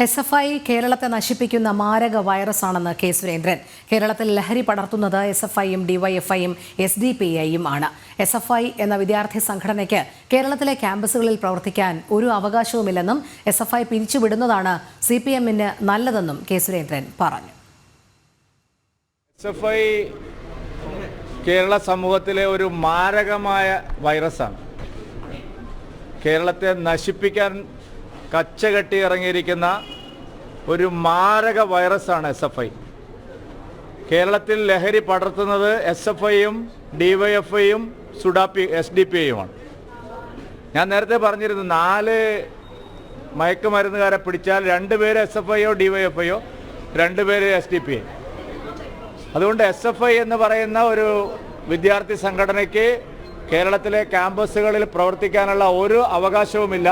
SFI കേരളത്തെ നശിപ്പിക്കുന്ന മാരക വൈറസാണെന്ന് കെ സുരേന്ദ്രൻ. കേരളത്തിൽ ലഹരി പടർത്തുന്നത് SFIയും DYFIയും SDPIയും ആണ്. SFI എന്ന വിദ്യാർത്ഥി സംഘടനയ്ക്ക് കേരളത്തിലെ ക്യാമ്പസുകളിൽ പ്രവർത്തിക്കാൻ ഒരു അവകാശവുമില്ലെന്നും SFI പിരിച്ചുവിടുന്നതാണ് CPMന് നല്ലതെന്നും കെ സുരേന്ദ്രൻ പറഞ്ഞു. SFI കേരള സമൂഹത്തിലെ ഒരു മാരകമായ വൈറസാണ്. കേരളത്തെ നശിപ്പിക്കാൻ കച്ചകെട്ടി ഇറങ്ങിയിരിക്കുന്ന ഒരു മാരക വൈറസാണ് SFI. കേരളത്തിൽ ലഹരി പടർത്തുന്നത് SFIയും DYFIയും SDPIയുമാണ്. ഞാൻ നേരത്തെ പറഞ്ഞിരുന്നു, 4 മയക്കുമരുന്നുകാരെ പിടിച്ചാൽ 2 പേര് SFIയോ DYFIയോ 2 പേര് SDPI. അതുകൊണ്ട് SFI എന്ന് പറയുന്ന ഒരു വിദ്യാർത്ഥി സംഘടനയ്ക്ക് കേരളത്തിലെ ക്യാമ്പസുകളിൽ പ്രവർത്തിക്കാനുള്ള ഒരു അവകാശവുമില്ല.